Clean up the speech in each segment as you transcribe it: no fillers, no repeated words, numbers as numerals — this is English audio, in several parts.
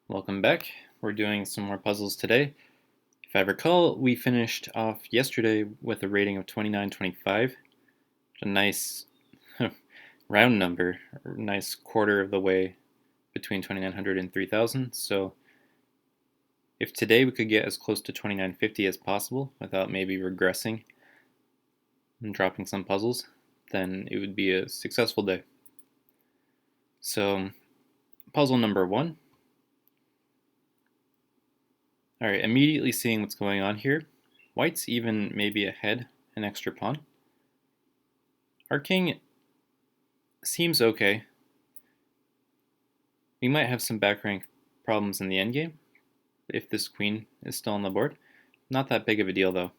Welcome back. We're doing some more puzzles today. If I recall, we finished off yesterday with a rating of 2925, a nice round number, a nice quarter of the way between 2900 and 3000. So if today we could get as close to 2950 as possible without maybe regressing and dropping some puzzles, then it would be a successful day. So puzzle number 1. Alright, immediately seeing what's going on here, white's even maybe ahead an extra pawn. Our king seems okay. We might have some back rank problems in the endgame if this queen is still on the board. Not that big of a deal though.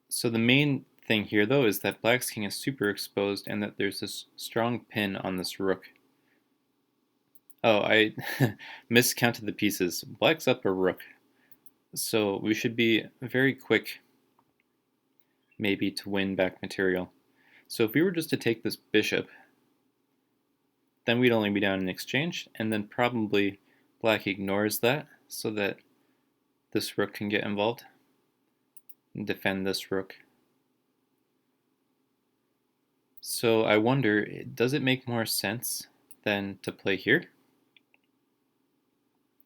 So the main thing here though is that black's king is super exposed and that there's this strong pin on this rook. Oh, I miscounted the pieces. Black's up a rook. So we should be very quick maybe to win back material. So if we were just to take this bishop, then we'd only be down in exchange, and then probably black ignores that so that this rook can get involved and defend this rook. So I wonder, does it make more sense than to play here?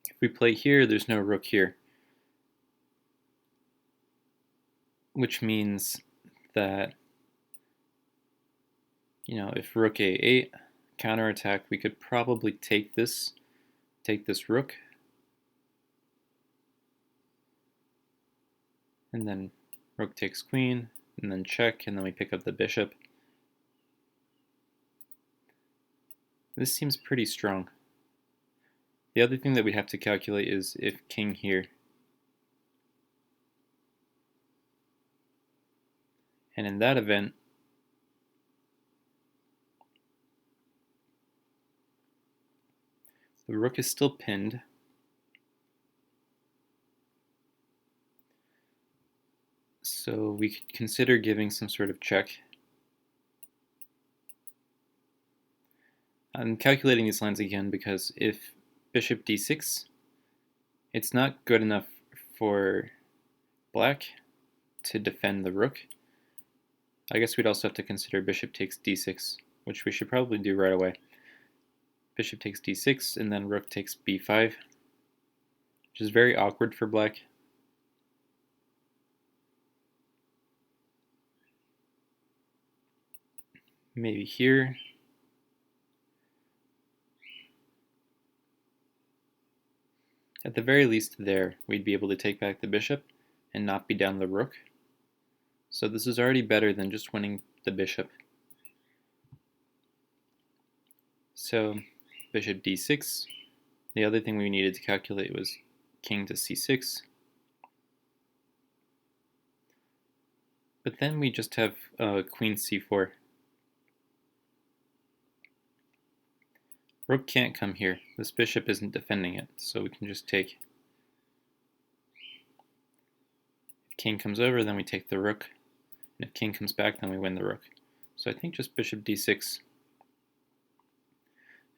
If we play here, there's no rook here, which means that, if rook a8 counterattack, we could probably take this rook, and then rook takes queen, and then check, and then we pick up the bishop. This seems pretty strong. The other thing that we have to calculate is if king here. And in that event, the rook is still pinned. So we could consider giving some sort of check. I'm calculating these lines again because if bishop d6, it's not good enough for black to defend the rook. I guess we'd also have to consider bishop takes d6, which we should probably do right away. Bishop takes d6, and then rook takes b5, which is very awkward for black. Maybe here. At the very least there, we'd be able to take back the bishop and not be down the rook. So this is already better than just winning the bishop. So bishop d6. The other thing we needed to calculate was king to c6. But then we just have queen c4. Rook can't come here. This bishop isn't defending it, so we can just take. If king comes over, then we take the rook. And if king comes back, then we win the rook. So I think just bishop d6.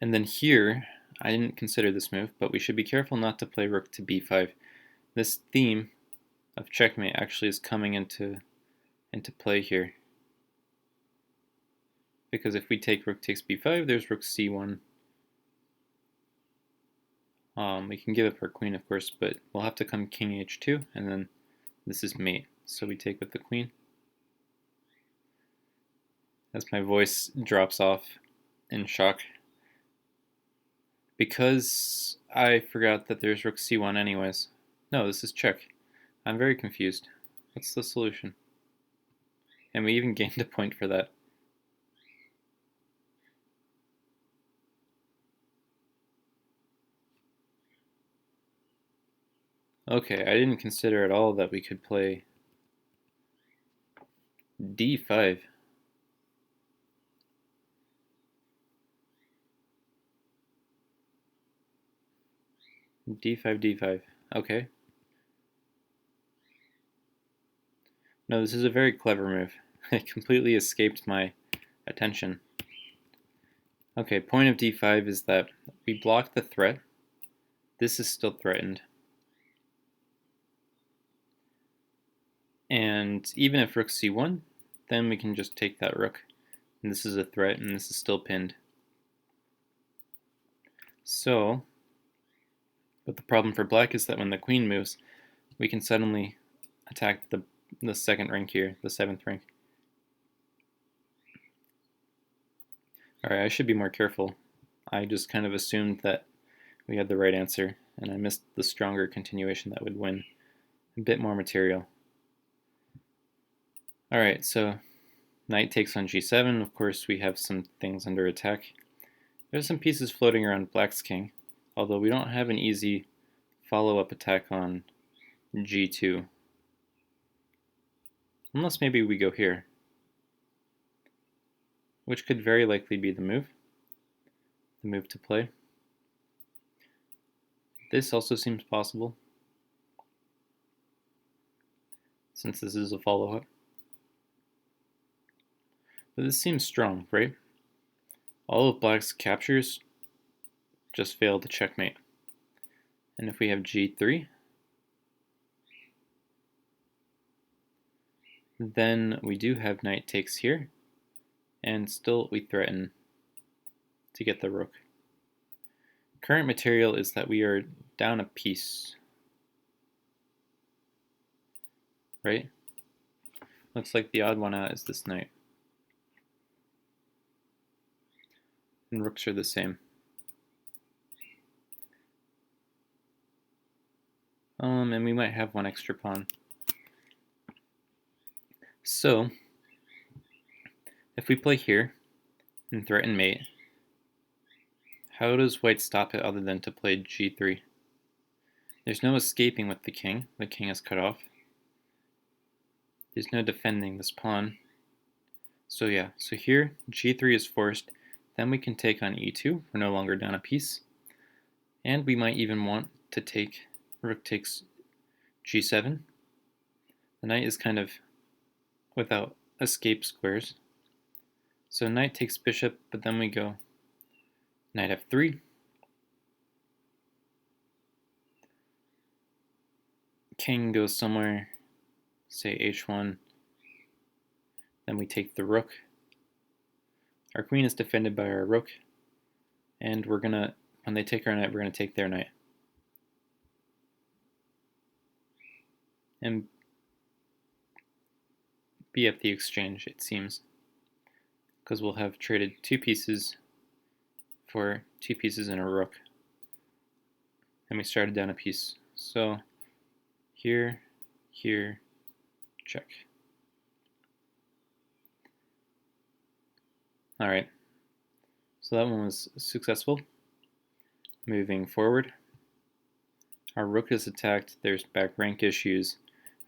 And then here, I didn't consider this move, but we should be careful not to play rook to b5. This theme of checkmate actually is coming into play here. Because if we take rook takes b5, there's rook c1. We can give up our queen, of course, but we'll have to come king h2, and then this is mate. So we take with the queen. As my voice drops off in shock. Because I forgot that there's rook c1 anyways. No, this is check. I'm very confused. What's the solution? And we even gained a point for that. Okay, I didn't consider at all that we could play d5. d5, d5. Okay. No, this is a very clever move. It completely escaped my attention. Okay, point of d5 is that we block the threat this is still threatened. And even if rook c1, then we can just take that rook. And this is a threat, and this is still pinned. So, but the problem for black is that when the queen moves, we can suddenly attack the second rank here, the 7th rank. Alright, I should be more careful. I just kind of assumed that we had the right answer, and I missed the stronger continuation that would win a bit more material. Alright, so knight takes on g7. Of course, we have some things under attack. There's some pieces floating around black's king, although we don't have an easy follow-up attack on g2. Unless maybe we go here, which could very likely be the move to play. This also seems possible, since this is a follow-up. But this seems strong, right? All of black's captures just fail to checkmate. And if we have g3, then we do have knight takes here, and still we threaten to get the rook. Current material is that we are down a piece, right? Looks like the odd one out is this knight. And rooks are the same. And we might have one extra pawn. So, if we play here and threaten mate, how does white stop it other than to play g3? There's no escaping with the king is cut off. There's no defending this pawn. So yeah, so here g3 is forced, then we can take on e2, we're no longer down a piece, and we might even want to take rook takes g7. The knight is kind of without escape squares. So knight takes bishop, but then we go knight f3. King goes somewhere, say h1. Then we take the rook. Our queen is defended by our rook. And we're gonna, when they take our knight, we're gonna take their knight. And be at the exchange, it seems, because we'll have traded 2 pieces for 2 pieces and a rook, and we started down a piece. So here, here, check. Alright, so that one was successful. Moving forward, our rook is attacked, there's back rank issues.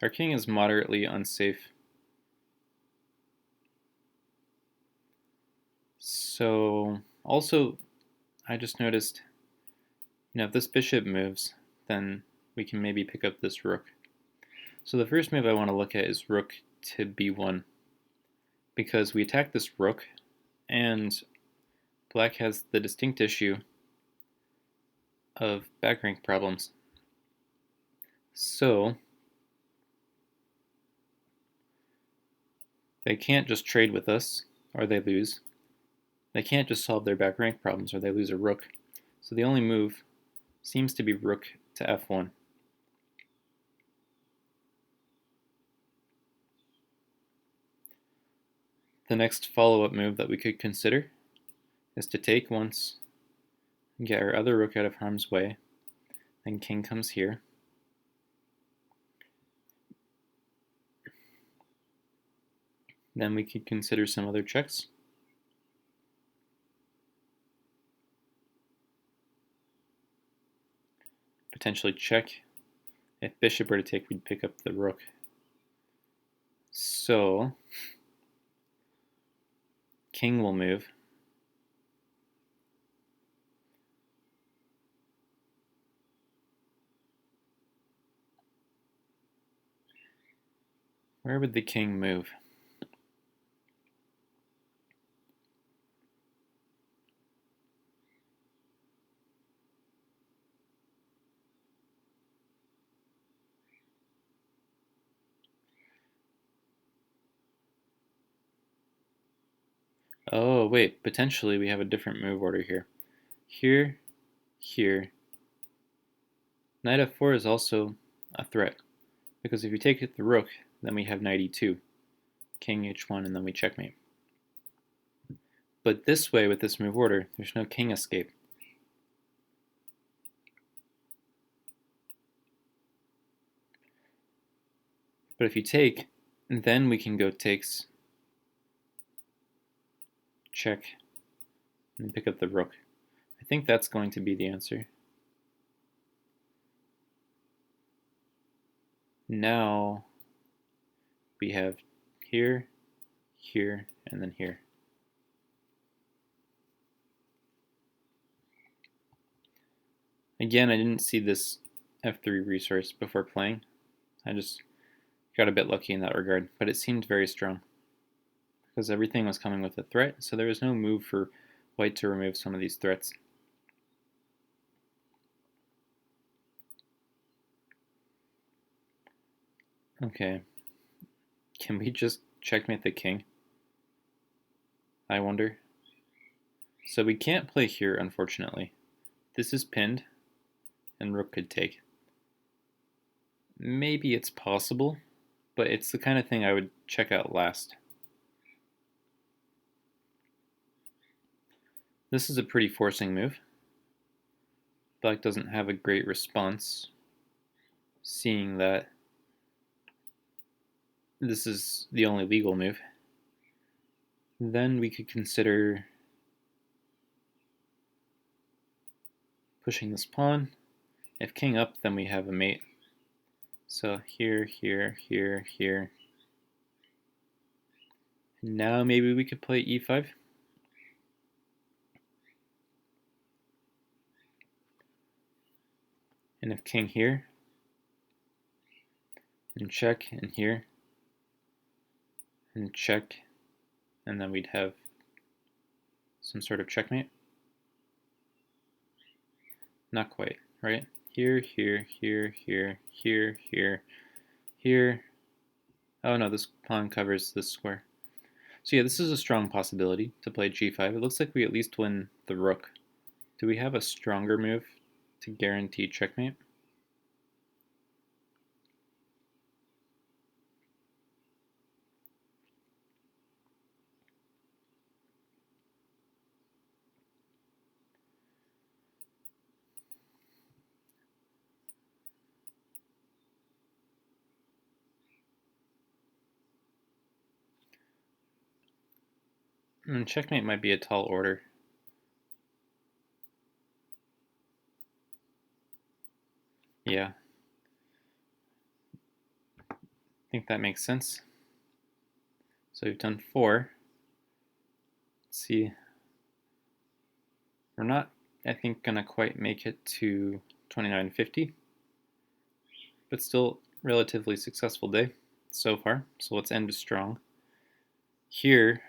Our king is moderately unsafe. So, also, I just noticed, if this bishop moves, then we can maybe pick up this rook. So the first move I want to look at is rook to b1, because we attack this rook, and black has the distinct issue of back rank problems. So they can't just trade with us, or they lose. They can't just solve their back rank problems, or they lose a rook. So the only move seems to be rook to f1. The next follow-up move that we could consider is to take once, and get our other rook out of harm's way, then king comes here. Then we could consider some other checks. Potentially check. If bishop were to take, we'd pick up the rook. So king will move. Where would the king move? Oh, wait, potentially we have a different move order here. Here, here. Knight f4 is also a threat, because if you take it the rook, then we have knight e2, king h1, and then we checkmate. But this way, with this move order, there's no king escape. But if you take, then we can go takes, check, and pick up the rook. I think that's going to be the answer. Now we have here, here, and then here. Again, I didn't see this f3 resource before playing. I just got a bit lucky in that regard, but it seemed very strong because everything was coming with a threat, so there was no move for white to remove some of these threats. Okay, can we just checkmate the king? I wonder. So we can't play here, unfortunately. This is pinned, and rook could take. Maybe it's possible, but it's the kind of thing I would check out last. This is a pretty forcing move. Black doesn't have a great response, seeing that this is the only legal move. Then we could consider pushing this pawn. If king up, then we have a mate. So here, here, here, here. And now maybe we could play e5. And if king here, and check, and here, and check, and then we'd have some sort of checkmate. Not quite, right? Here, here, here, here, here, here, here. Oh no, this pawn covers this square. So yeah, this is a strong possibility to play g5. It looks like we at least win the rook. Do we have a stronger move to guarantee checkmate? And checkmate might be a tall order. Yeah. I think that makes sense. So we've done 4. Let's see. We're not, I think, gonna quite make it to 2950, but still relatively successful day so far. So let's end strong. Here,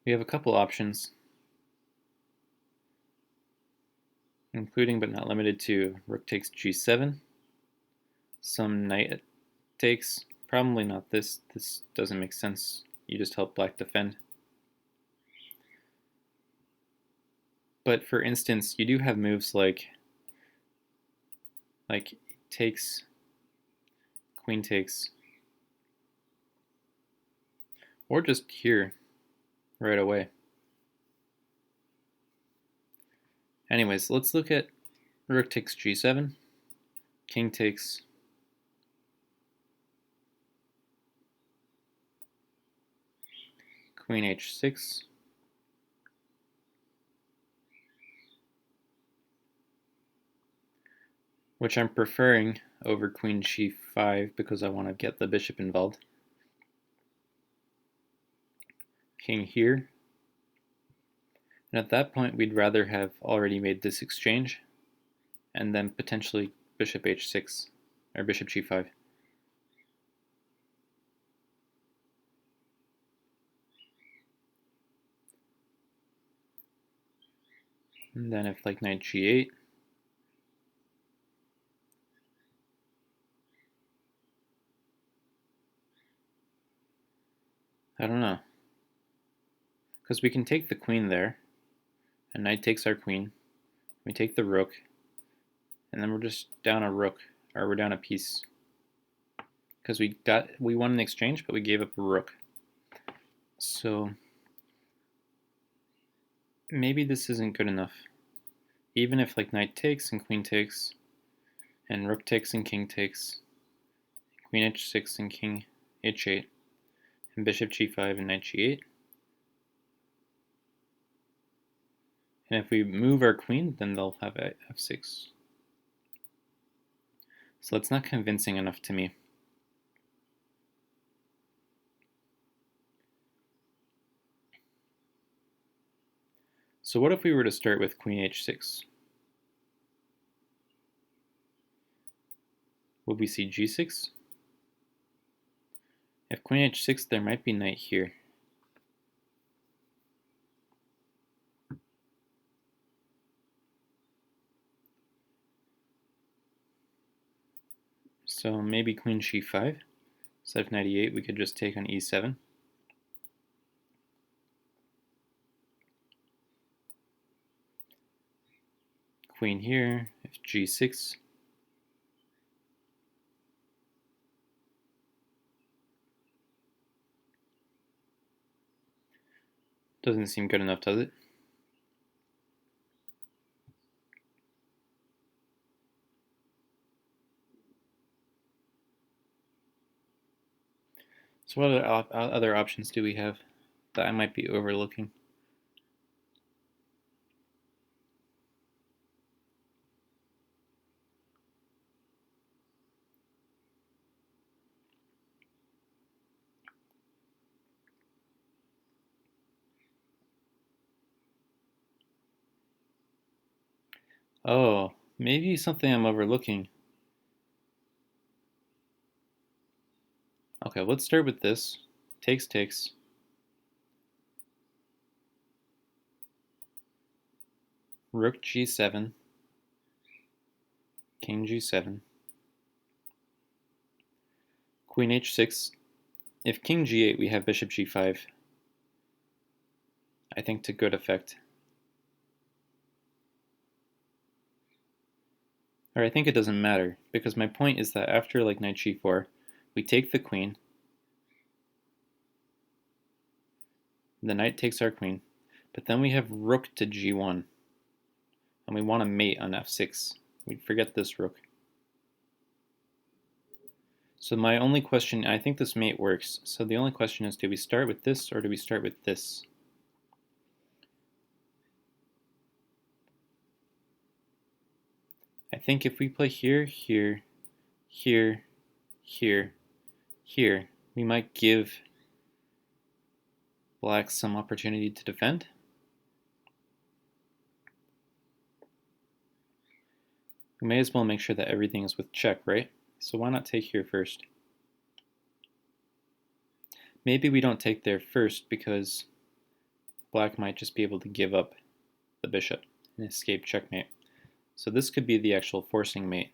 we have a couple options, including but not limited to rook takes g7, some knight takes, probably not this. This doesn't make sense. You just help black defend. But for instance, you do have moves like takes, queen takes, or just here right away. Anyways, let's look at rook takes g7, king takes, queen h6, which I'm preferring over queen g5 because I want to get the bishop involved. King here. And at that point, we'd rather have already made this exchange and then potentially bishop h6 or bishop g5. And then if like knight g8, I don't know. Because we can take the queen there, and knight takes our queen. We take the rook, and then we're just down a rook, or we're down a piece. Because we won an exchange, but we gave up a rook. So maybe this isn't good enough. Even if like knight takes and queen takes, and rook takes and king takes, queen h6 and king h8, and bishop g5 and knight g8. And if we move our queen, then they'll have f6. So that's not convincing enough to me. So what if we were to start with queen h6? Would we see g6? If queen h6, there might be knight here. So maybe queen c5. Instead of knight e8, we could just take on e7. Queen here, if g6. Doesn't seem good enough, does it? So what other options do we have that I might be overlooking? Oh, maybe something I'm overlooking. Okay, let's start with this. Takes, takes. Rook g7. King g7. Queen h6. If king g8, we have bishop g5. I think to good effect. Or I think it doesn't matter, because my point is that after like knight g4, we take the queen, the knight takes our queen, but then we have rook to g1, and we want to mate on f6. We forget this rook. So my only question, I think this mate works, so the only question is, do we start with this or do we start with this? I think if we play here, here, here, here, here, we might give black some opportunity to defend. We may as well make sure that everything is with check, right? So why not take here first? Maybe we don't take there first because black might just be able to give up the bishop and escape checkmate. So this could be the actual forcing mate.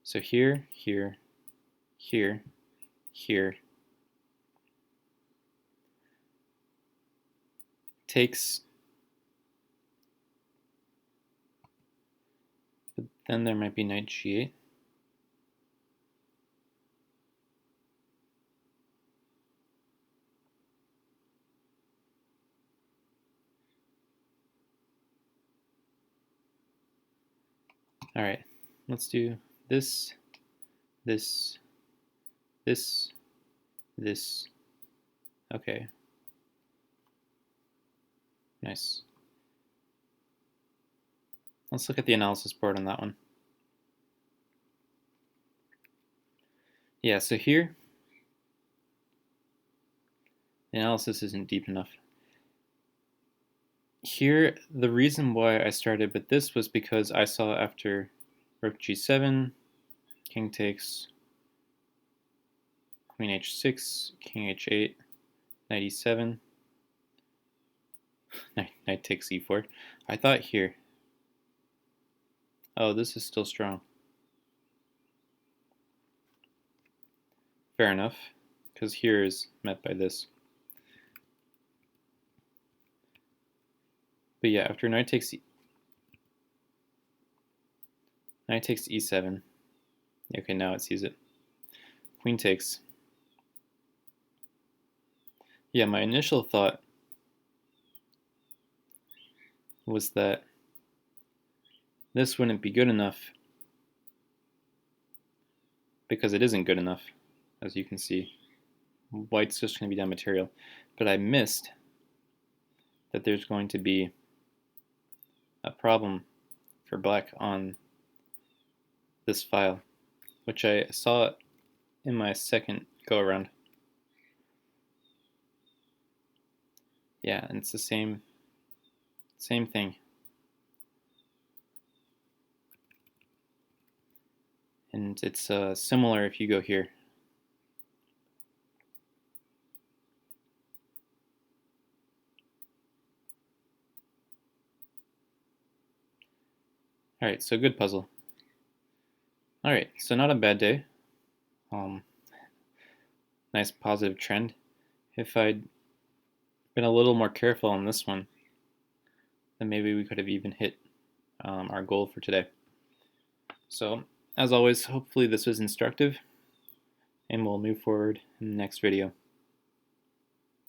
So here, here, here, here. Takes, but then there might be knight g8. All right, let's do this, this, this, this. Okay. Nice. Let's look at the analysis board on that one. Yeah, so here, the analysis isn't deep enough. Here, the reason why I started with this was because I saw after rook g7, king takes, queen h6, king h8, knight e7, knight takes e4. I thought here, oh, this is still strong. Fair enough, because here is met by this. But yeah, after knight takes e7. Okay, now it sees it. Queen takes. Yeah, my initial thought was that this wouldn't be good enough because it isn't good enough, as you can see. White's just going to be down material. But I missed that there's going to be a problem for black on this file, which I saw in my second go around. Yeah, and it's the same thing. And it's similar if you go here. Alright, so good puzzle. Alright, so not a bad day. Nice positive trend. If I'd been a little more careful on this one, then maybe we could have even hit our goal for today. So, as always, hopefully this was instructive, and we'll move forward in the next video.